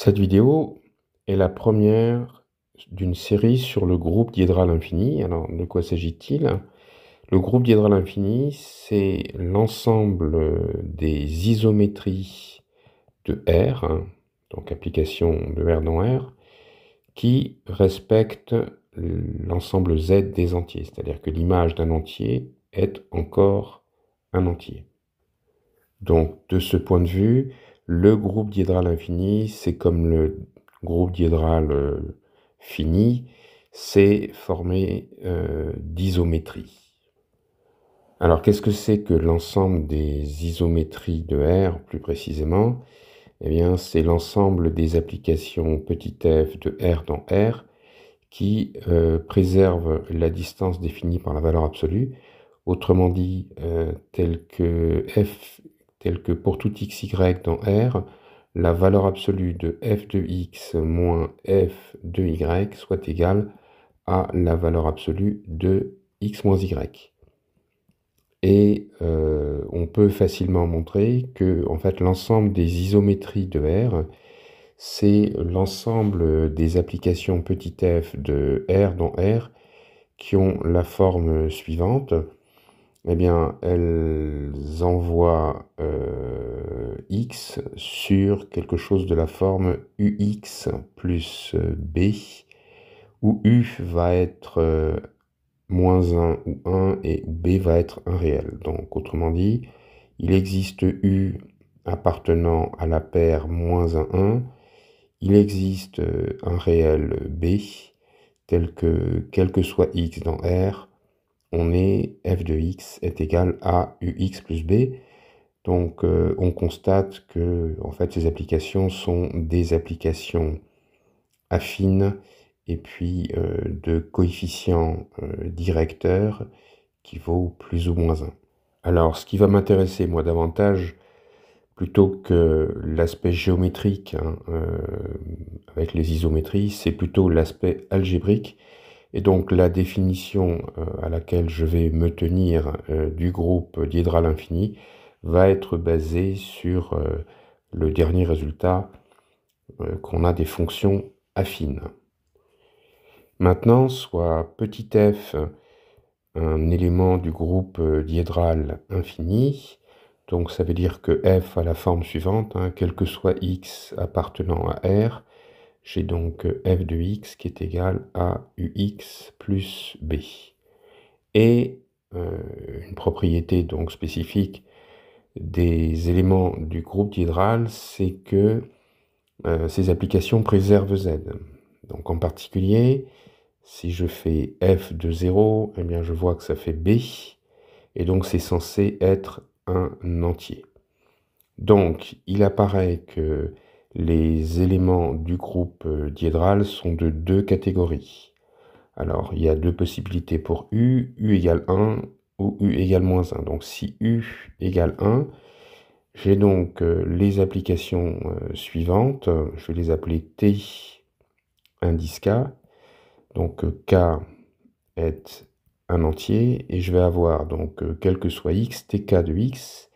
Cette vidéo est la première d'une série sur le groupe diédral infini. Alors, de quoi s'agit-il? Le groupe diédral infini, c'est l'ensemble des isométries de R, donc application de R dans R, qui respectent l'ensemble Z des entiers, c'est-à-dire que l'image d'un entier est encore un entier. Donc, de ce point de vue, le groupe diédral infini, c'est comme le groupe diédral fini, c'est formé d'isométries. Alors, qu'est-ce que c'est que l'ensemble des isométries de R, plus précisément? Eh bien, c'est l'ensemble des applications petit f de R dans R qui préservent la distance définie par la valeur absolue. Autrement dit, tel que pour tout xy dans R, la valeur absolue de f de x moins f de y soit égale à la valeur absolue de x moins y. Et on peut facilement montrer que en fait, l'ensemble des isométries de R, c'est l'ensemble des applications petit f de R dans R qui ont la forme suivante. Eh bien, elles envoient x sur quelque chose de la forme ux plus b, où u va être moins 1 ou 1 et b va être un réel. Donc, autrement dit, il existe u appartenant à la paire moins 1, 1. Il existe un réel b, tel que, quel que soit x dans R, on est f de x est égal à ux plus b. Donc, on constate que en fait, ces applications sont des applications affines et puis de coefficients directeurs qui vaut plus ou moins 1. Alors, ce qui va m'intéresser, moi, davantage, plutôt que l'aspect géométrique avec les isométries, c'est plutôt l'aspect algébrique. Et donc la définition à laquelle je vais me tenir du groupe diédral infini va être basée sur le dernier résultat qu'on a des fonctions affines. Maintenant, soit petit f un élément du groupe diédral infini, donc ça veut dire que f a la forme suivante, quel que soit x appartenant à R, j'ai donc f de x qui est égal à ux plus b. Et une propriété donc spécifique des éléments du groupe diédral, c'est que ces applications préservent z. Donc en particulier, si je fais f de 0, eh bien je vois que ça fait b, et donc c'est censé être un entier. Donc il apparaît que les éléments du groupe diédral sont de deux catégories. Alors, il y a deux possibilités pour u égale 1 ou u égale moins 1. Donc, si u égale 1, j'ai donc les applications suivantes. Je vais les appeler t indice k. Donc, k est un entier. Et je vais avoir, donc, quel que soit x, tk de x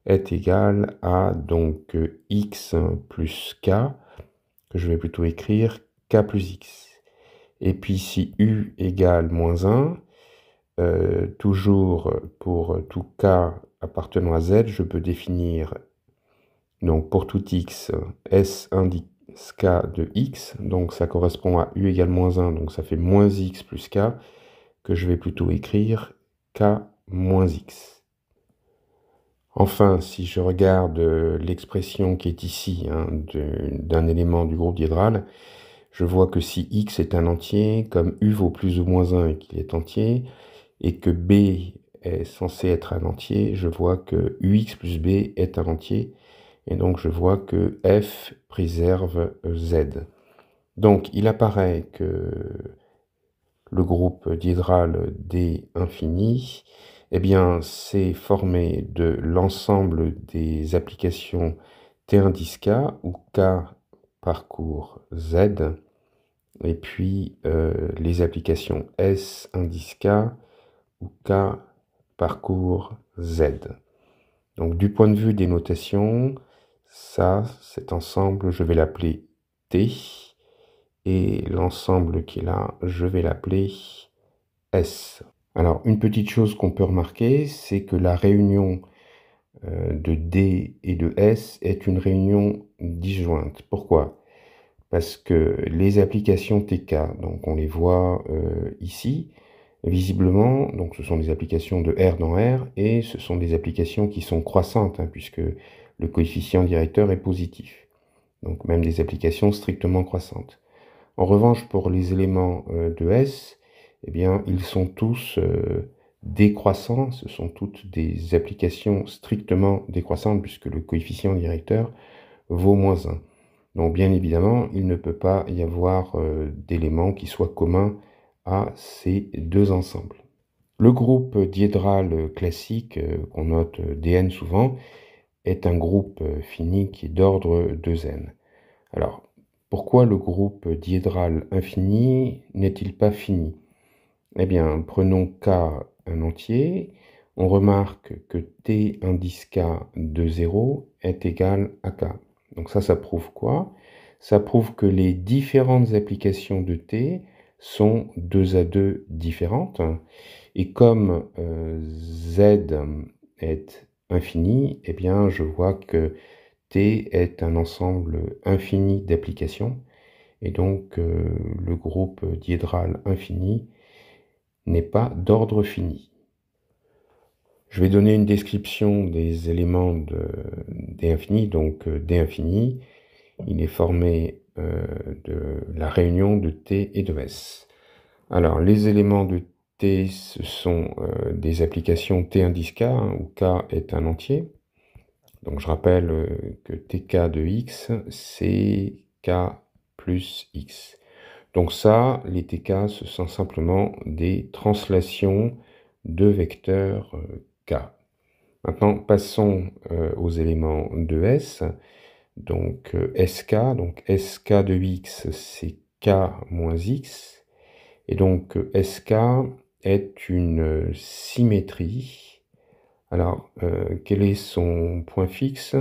est égal à donc x plus k, que je vais plutôt écrire k plus x. Et puis si u égale moins 1, toujours pour tout k appartenant à z, je peux définir, donc pour tout x, s indice k de x, donc ça correspond à u égale moins 1, donc ça fait moins x plus k, que je vais plutôt écrire k moins x. Enfin, si je regarde l'expression qui est ici d'un élément du groupe diédral, je vois que si x est un entier, comme u vaut plus ou moins 1 et qu'il est entier, et que b est censé être un entier, je vois que ux plus b est un entier, et donc je vois que f préserve z. Donc il apparaît que le groupe diédral D infini, eh bien, c'est formé de l'ensemble des applications T indice K, où K parcourt Z, et puis les applications S indice K, où K parcourt Z. Donc, du point de vue des notations, ça, cet ensemble, je vais l'appeler T, et l'ensemble qui est là, je vais l'appeler S. Alors, une petite chose qu'on peut remarquer, c'est que la réunion de D et de S est une réunion disjointe. Pourquoi? Parce que les applications TK, donc on les voit ici, visiblement, donc ce sont des applications de R dans R, et ce sont des applications qui sont croissantes, hein, puisque le coefficient directeur est positif. Donc même des applications strictement croissantes. En revanche, pour les éléments de S, eh bien, ils sont tous décroissants, ce sont toutes des applications strictement décroissantes, puisque le coefficient directeur vaut -1. Donc bien évidemment, il ne peut pas y avoir d'éléments qui soient communs à ces deux ensembles. Le groupe diédral classique, qu'on note Dn souvent, est un groupe fini qui est d'ordre 2n. Alors, pourquoi le groupe diédral infini n'est-il pas fini? Eh bien, prenons K un entier, on remarque que T indice K de 0 est égal à K. Donc ça prouve quoi? Ça prouve que les différentes applications de T sont 2 à 2 différentes, et comme Z est infini, eh bien je vois que T est un ensemble infini d'applications, et donc le groupe diédral infini n'est pas d'ordre fini. Je vais donner une description des éléments de D infini. Donc D infini, il est formé de la réunion de T et de S. Alors les éléments de T, ce sont des applications T indice K, hein, où K est un entier. Donc je rappelle que TK de X, c'est K plus X. Donc ça, les TK, ce sont simplement des translations de vecteurs K. Maintenant, passons aux éléments de S. Donc SK, donc SK de X, c'est K moins X. Et donc SK est une symétrie. Alors, quel est son point fixe?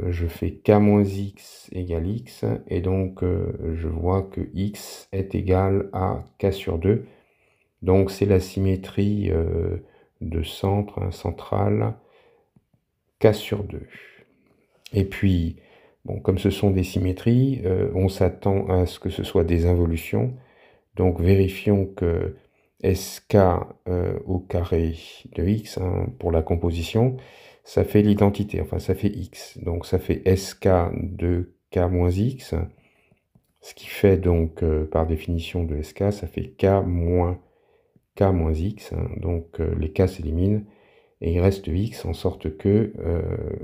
Je fais K moins X égale X, et donc je vois que X est égal à K sur 2. Donc c'est la symétrie de centre, hein, centrale, K sur 2. Et puis, bon, comme ce sont des symétries, on s'attend à ce que ce soit des involutions. Donc vérifions que SK au carré de X, hein, pour la composition, ça fait l'identité, enfin ça fait X. Donc ça fait SK de K moins X, ce qui fait donc, par définition de SK, ça fait K moins X, hein, donc les K s'éliminent, et il reste X, en sorte que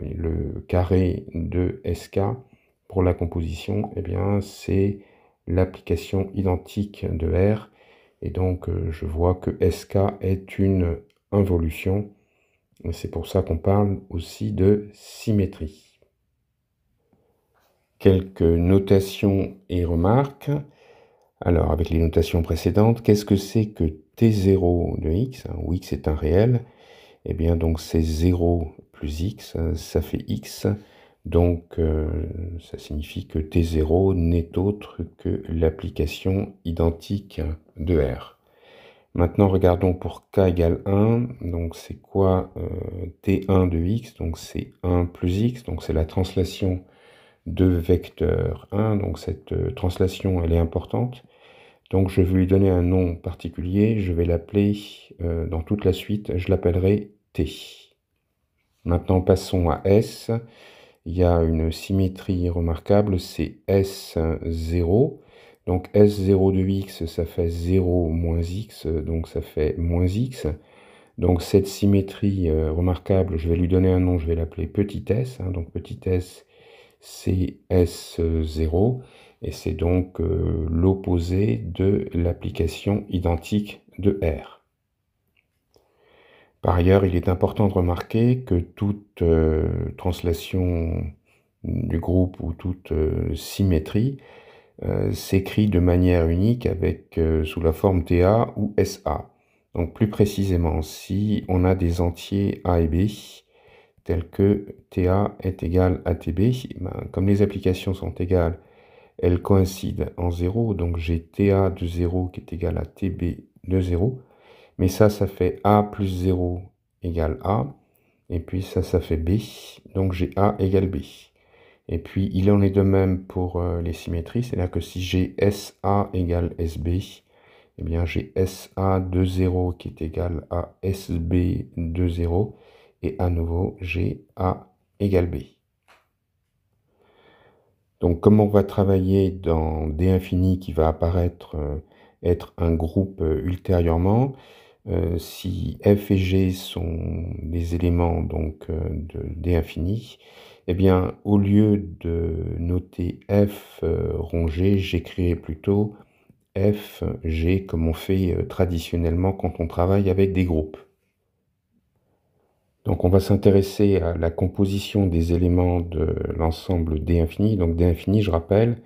le carré de SK, pour la composition, eh bien c'est l'application identique de R, et donc je vois que SK est une involution, et c'est pour ça qu'on parle aussi de symétrie. Quelques notations et remarques. Alors, avec les notations précédentes, qu'est-ce que c'est que T0 de X, hein, où X est un réel? Eh bien, donc c'est 0 plus X, ça fait X. Donc, ça signifie que T0 n'est autre que l'application identique de R. Maintenant, regardons pour K égale 1. Donc, c'est quoi T1 de X? Donc, c'est 1 plus X. Donc, c'est la translation de vecteur 1. Donc, cette translation, elle est importante. Donc, je vais lui donner un nom particulier. Je vais l'appeler, dans toute la suite, je l'appellerai T. Maintenant, passons à S. Il y a une symétrie remarquable, c'est S0. Donc S0 de X, ça fait 0 moins X, donc ça fait moins X. Donc cette symétrie remarquable, je vais lui donner un nom, je vais l'appeler petit s. Hein, donc petit s, c'est S0, et c'est donc l'opposé de l'application identique de R. Par ailleurs, il est important de remarquer que toute translation du groupe ou toute symétrie s'écrit de manière unique avec sous la forme TA ou SA. Donc plus précisément, si on a des entiers A et B, tels que TA est égal à TB, ben, comme les applications sont égales elles coïncident en 0, donc j'ai TA de 0 qui est égal à TB de 0, mais ça fait A plus 0 égale A, et puis ça fait B, donc j'ai A égale B. Et puis il en est de même pour les symétries, c'est-à-dire que si j'ai SA égale SB, eh bien j'ai SA de 0 qui est égal à SB de 0, et à nouveau j'ai A égale B. Donc comme on va travailler dans D infini qui va apparaître être un groupe ultérieurement, si f et g sont des éléments donc de D infini, eh bien au lieu de noter f rond g, j'écrirai plutôt f g comme on fait traditionnellement quand on travaille avec des groupes. Donc on va s'intéresser à la composition des éléments de l'ensemble D infini. Donc D infini, je rappelle,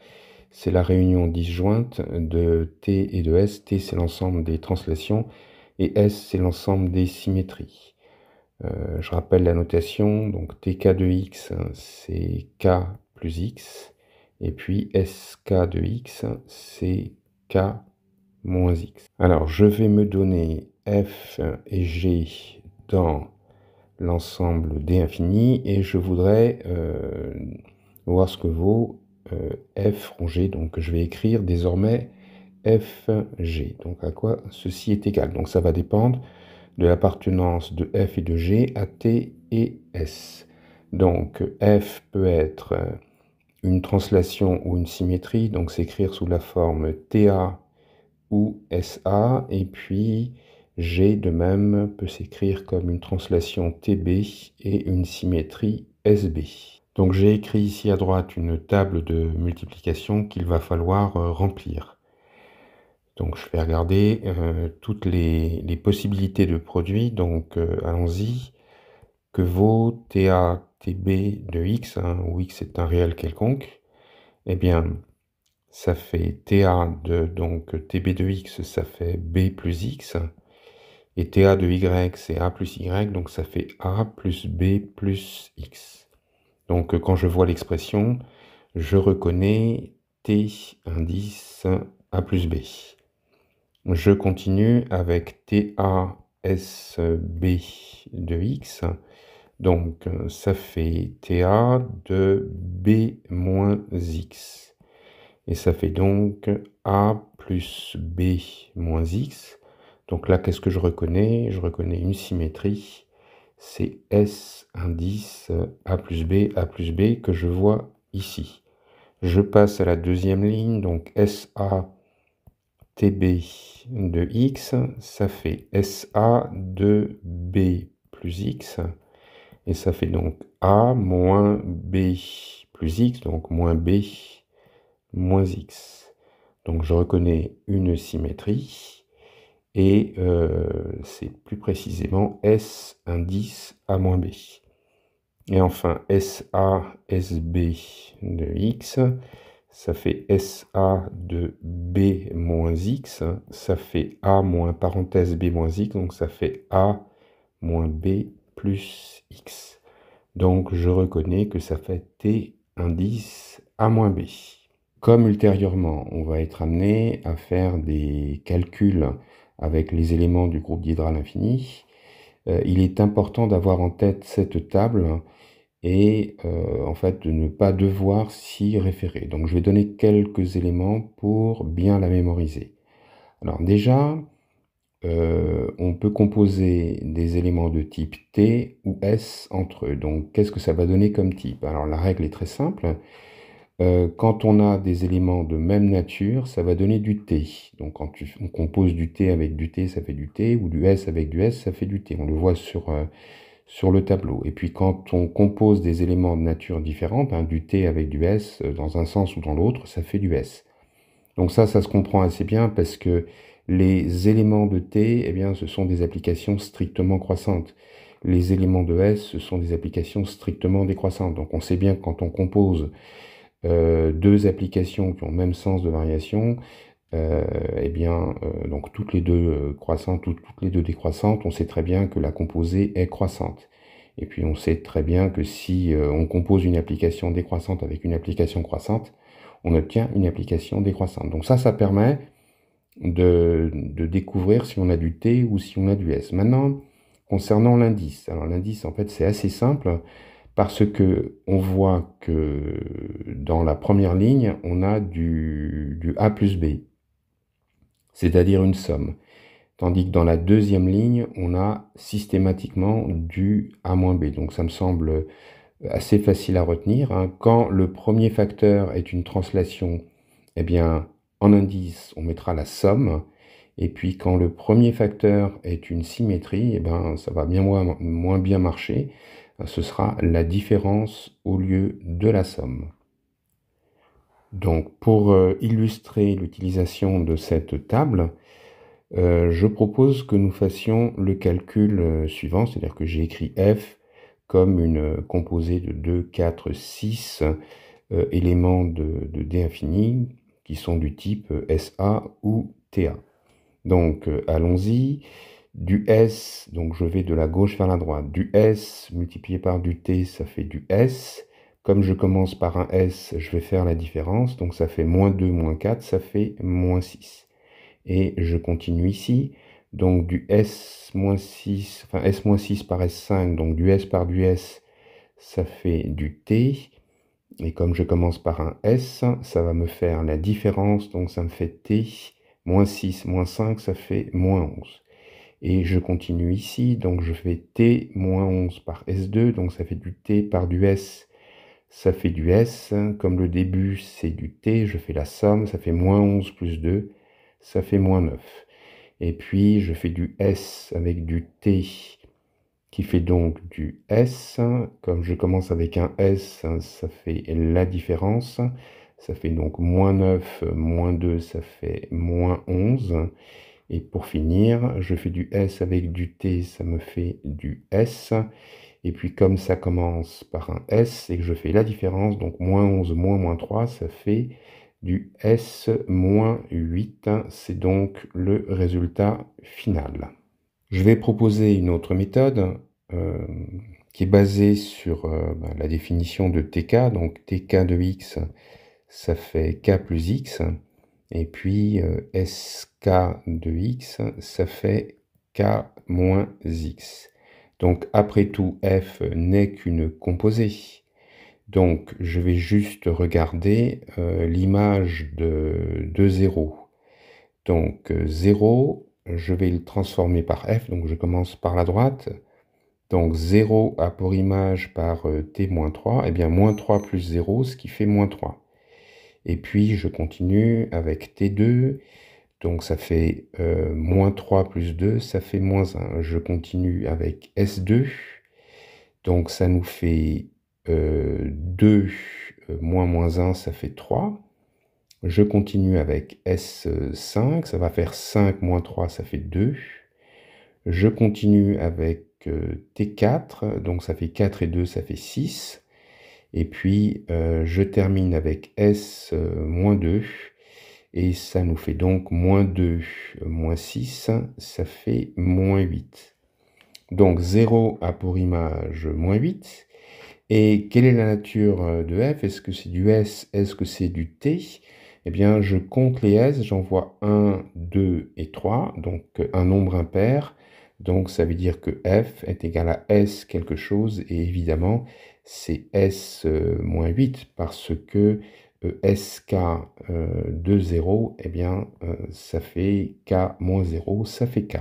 c'est la réunion disjointe de T et de S. T, c'est l'ensemble des translations, et S, c'est l'ensemble des symétries. Je rappelle la notation, donc TK de X, c'est K plus X, et puis SK de X, c'est K moins X. Alors, je vais me donner F et G dans l'ensemble D infini, et je voudrais voir ce que vaut f rond g. Donc je vais écrire désormais fg. Donc à quoi ceci est égal. Donc ça va dépendre de l'appartenance de f et de g à t et s. Donc f peut être une translation ou une symétrie, donc s'écrire sous la forme ta ou sa, et puis g de même peut s'écrire comme une translation tb et une symétrie sb. Donc j'ai écrit ici à droite une table de multiplication qu'il va falloir remplir. Donc je vais regarder toutes les possibilités de produits. Donc allons-y. Que vaut TA TB de x, où x est un réel quelconque? Eh bien, ça fait TA de donc TB de x, ça fait B plus x. Et TA de y, c'est A plus y, donc ça fait A plus B plus x. Donc quand je vois l'expression, je reconnais T indice A plus B. Je continue avec TA SB de X. Donc ça fait TA de B moins X. Et ça fait donc A plus B moins X. Donc là, qu'est-ce que je reconnais? Je reconnais une symétrie. C'est S indice A plus B que je vois ici. Je passe à la deuxième ligne, donc SA TB de X, ça fait SA de B plus X, et ça fait donc A moins B plus X, donc moins B moins X. Donc je reconnais une symétrie, et c'est plus précisément S indice A moins B. Et enfin, SA, SB de X, ça fait SA de B moins X, ça fait A moins parenthèse B moins X, donc ça fait A moins B plus X. Donc je reconnais que ça fait T indice A moins B. Comme ultérieurement, on va être amené à faire des calculs avec les éléments du groupe diédral infini, il est important d'avoir en tête cette table et en fait de ne pas devoir s'y référer. Donc je vais donner quelques éléments pour bien la mémoriser. Alors déjà, on peut composer des éléments de type T ou S entre eux. Donc qu'est-ce que ça va donner comme type? Alors la règle est très simple. Quand on a des éléments de même nature, ça va donner du T. Donc quand on compose du T avec du T, ça fait du T, ou du S avec du S, ça fait du T. On le voit sur le tableau. Et puis quand on compose des éléments de nature différente, du T avec du S, dans un sens ou dans l'autre, ça fait du S. Donc ça se comprend assez bien parce que les éléments de T, eh bien, ce sont des applications strictement croissantes. Les éléments de S, ce sont des applications strictement décroissantes. Donc on sait bien que quand on compose deux applications qui ont le même sens de variation, eh bien, donc toutes les deux croissantes, toutes les deux décroissantes, on sait très bien que la composée est croissante. Et puis on sait très bien que si on compose une application décroissante avec une application croissante, on obtient une application décroissante. Donc ça permet de découvrir si on a du T ou si on a du S. Maintenant, concernant l'indice. Alors l'indice, en fait, c'est assez simple parce que on voit que dans la première ligne, on a du A plus B, c'est-à-dire une somme. Tandis que dans la deuxième ligne, on a systématiquement du A moins B. Donc ça me semble assez facile à retenir, hein. Quand le premier facteur est une translation, eh bien, en indice, on mettra la somme. Et puis quand le premier facteur est une symétrie, eh bien, ça va bien moins bien marcher. Ce sera la différence au lieu de la somme. Donc pour illustrer l'utilisation de cette table, je propose que nous fassions le calcul suivant, c'est-à-dire que j'ai écrit f comme une composée de 2, 4, 6 éléments de D infini qui sont du type SA ou TA. Donc allons-y. Du S, donc je vais de la gauche vers la droite. Du S multiplié par du T, ça fait du S. Comme je commence par un S, je vais faire la différence. Donc ça fait moins 2, moins 4, ça fait moins 6. Et je continue ici. Donc du S-6, enfin S-6 par S5, donc du S par du S, ça fait du T. Et comme je commence par un S, ça va me faire la différence, donc ça me fait T, moins 6, moins 5, ça fait moins 11. Et je continue ici, donc je fais T moins 11 par S2, donc ça fait du T par du S, ça fait du S. Comme le début c'est du T, je fais la somme, ça fait moins 11 plus 2, ça fait moins 9. Et puis je fais du S avec du T, qui fait donc du S. Comme je commence avec un S, ça fait la différence. Ça fait donc moins 9, moins 2, ça fait moins 11. Et pour finir, je fais du S avec du T, ça me fait du S. Et puis comme ça commence par un S et que je fais la différence, donc moins 11 moins 3, ça fait du S moins 8. C'est donc le résultat final. Je vais proposer une autre méthode euh, qui est basée sur la définition de TK. Donc TK de X, ça fait K plus X. Et puis SK de X, ça fait K moins X. Donc après tout, F n'est qu'une composée. Donc je vais juste regarder l'image de 0. Donc 0, je vais le transformer par F, donc je commence par la droite. Donc 0 a pour image par T-3, et bien moins 3 plus 0, ce qui fait moins 3. Et puis je continue avec T2, donc ça fait moins 3 plus 2, ça fait moins 1. Je continue avec S2, donc ça nous fait 2 moins 1, ça fait 3. Je continue avec S5, ça va faire 5 moins 3, ça fait 2. Je continue avec T4, donc ça fait 4 et 2, ça fait 6. Et puis je termine avec S-2, et ça nous fait donc moins 2, moins 6, ça fait moins 8. Donc 0 a pour image moins 8. Et quelle est la nature de F? Est-ce que c'est du S? Est-ce que c'est du T? Eh bien, je compte les S, j'en vois 1, 2 et 3, donc un nombre impair. Donc, ça veut dire que F est égal à S quelque chose, et évidemment, c'est S moins 8, parce que SK de 0, eh bien, ça fait K moins 0, ça fait K.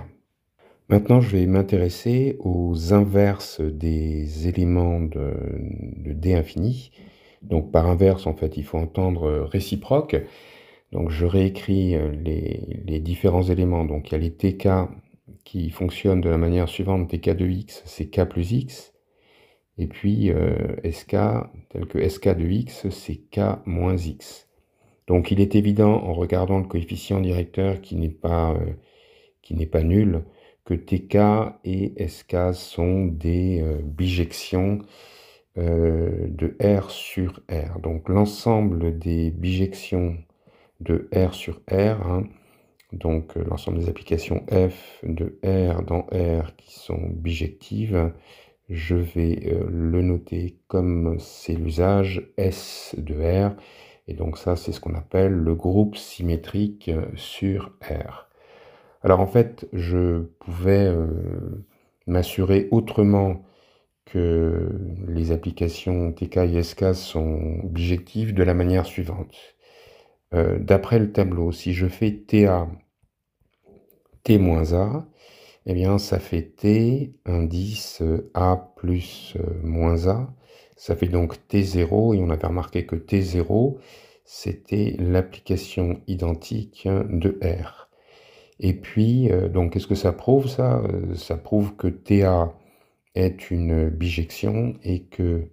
Maintenant, je vais m'intéresser aux inverses des éléments de D infini. Donc, par inverse, en fait, il faut entendre réciproque. Donc, je réécris les différents éléments. Donc, il y a les TK qui fonctionnent de la manière suivante. TK de X, c'est K plus X. Et puis, SK, tel que SK de X, c'est K moins X. Donc, il est évident, en regardant le coefficient directeur qui n'est pas nul, que TK et SK sont des bijections de R sur R. Donc l'ensemble des bijections de R sur R, hein, donc l'ensemble des applications F de R dans R qui sont bijectives, je vais le noter comme c'est l'usage S de R. Et donc ça, c'est ce qu'on appelle le groupe symétrique sur R. Alors en fait, je pouvais m'assurer autrement que les applications TK et SK sont bijectives de la manière suivante. D'après le tableau, si je fais TA T-A, eh bien ça fait T indice A plus moins A. Ça fait donc T0, et on avait remarqué que T0, c'était l'application identique de R. Et puis, donc, qu'est-ce que ça prouve, ça? Ça prouve que TA est une bijection et que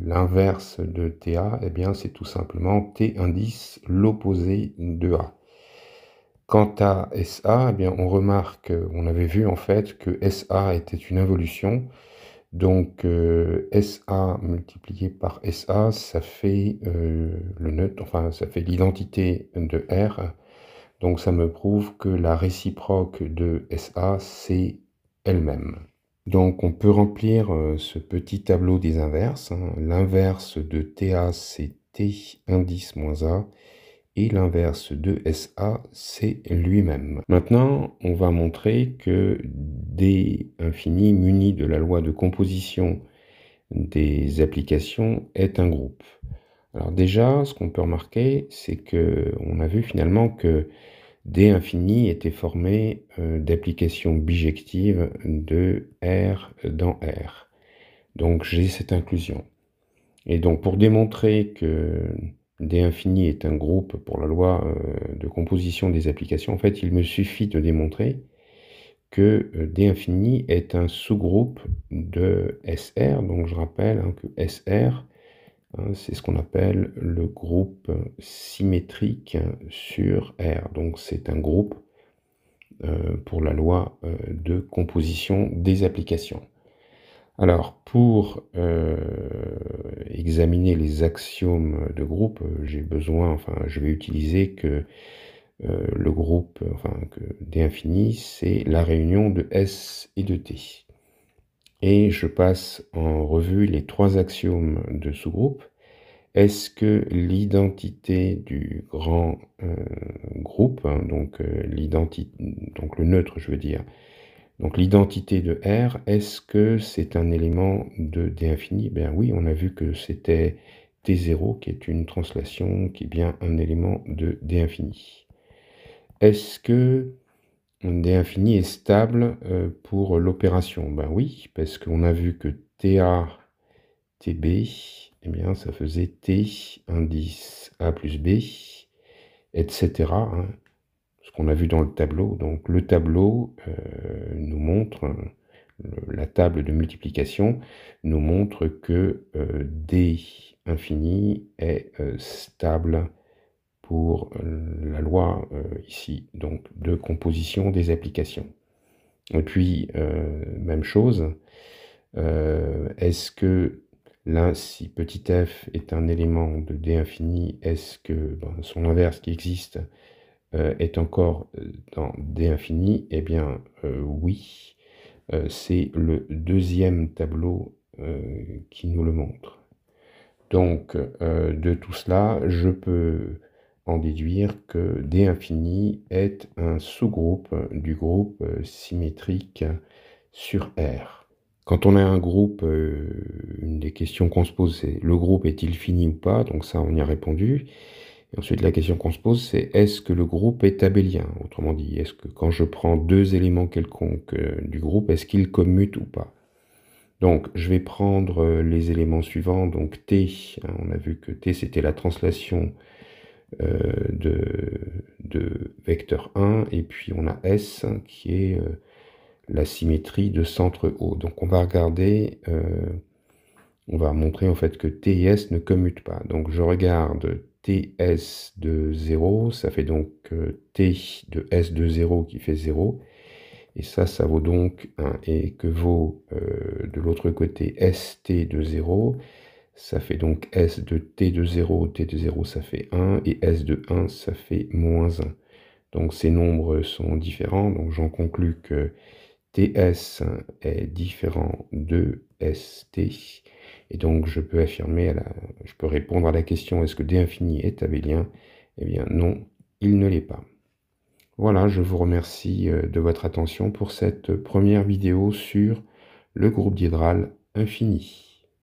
l'inverse de TA, eh bien, c'est tout simplement T indice l'opposé de A. Quant à SA, eh bien, on remarque, on avait vu en fait que SA était une involution. Donc, SA multiplié par SA, ça fait le neutre, enfin, ça fait l'identité de R. Donc ça me prouve que la réciproque de SA, c'est elle-même. Donc on peut remplir ce petit tableau des inverses, hein. L'inverse de TA, c'est T indice moins A, et l'inverse de SA, c'est lui-même. Maintenant, on va montrer que D infini muni de la loi de composition des applications est un groupe. Alors déjà, ce qu'on peut remarquer, c'est que on a vu finalement que D infini était formé d'applications bijectives de R dans R. Donc j'ai cette inclusion. Et donc pour démontrer que D infini est un groupe pour la loi de composition des applications, en fait, il me suffit de démontrer que D infini est un sous-groupe de SR. Donc je rappelle hein, que SR, c'est ce qu'on appelle le groupe symétrique sur R. Donc c'est un groupe pour la loi de composition des applications. Alors, pour examiner les axiomes de groupe, j'ai besoin, enfin, je vais utiliser que le groupe, enfin, que D infini, c'est la réunion de S et de T. Et je passe en revue les trois axiomes de sous-groupe. Est-ce que l'identité du grand groupe, hein, donc donc le neutre, je veux dire, donc l'identité de R, est-ce que c'est un élément de D infini? Ben oui, on a vu que c'était T0 qui est une translation qui est bien un élément de D infini. Est-ce que D infini est stable pour l'opération? Ben oui, parce qu'on a vu que TA, TB, eh bien ça faisait T indice A plus B, etc. Hein, ce qu'on a vu dans le tableau. Donc le tableau nous montre, la table de multiplication nous montre que D infini est stable pour la loi ici, donc de composition des applications. Et puis, même chose, est-ce que là, si petit f est un élément de D infini, est-ce que son inverse qui existe est encore dans D infini? Eh bien, oui. C'est le deuxième tableau qui nous le montre. Donc, de tout cela, je peux en déduire que D infini est un sous-groupe du groupe symétrique sur R. Quand on a un groupe, une des questions qu'on se pose, c'est le groupe est-il fini ou pas? Donc ça, on y a répondu. Et ensuite, la question qu'on se pose, c'est est-ce que le groupe est abélien? Autrement dit, est-ce que quand je prends deux éléments quelconques du groupe, est-ce qu'ils commutent ou pas? Donc, je vais prendre les éléments suivants. Donc, T, hein, on a vu que T, c'était la translation de vecteur 1. Et puis, on a S, hein, qui est la symétrie de centre O. Donc, on va regarder, on va montrer en fait que T et S ne commutent pas. Donc, je regarde TS de 0, ça fait donc T de S de 0 qui fait 0. Et ça vaut donc 1. Et que vaut de l'autre côté ST de 0? Ça fait donc S de T de 0, T de 0 ça fait 1, et S de 1 ça fait moins 1. Donc ces nombres sont différents, donc j'en conclus que TS est différent de ST, et donc je peux affirmer, je peux répondre à la question est-ce que D infini est abélien? Eh bien non, il ne l'est pas. Voilà, je vous remercie de votre attention pour cette première vidéo sur le groupe diédral infini.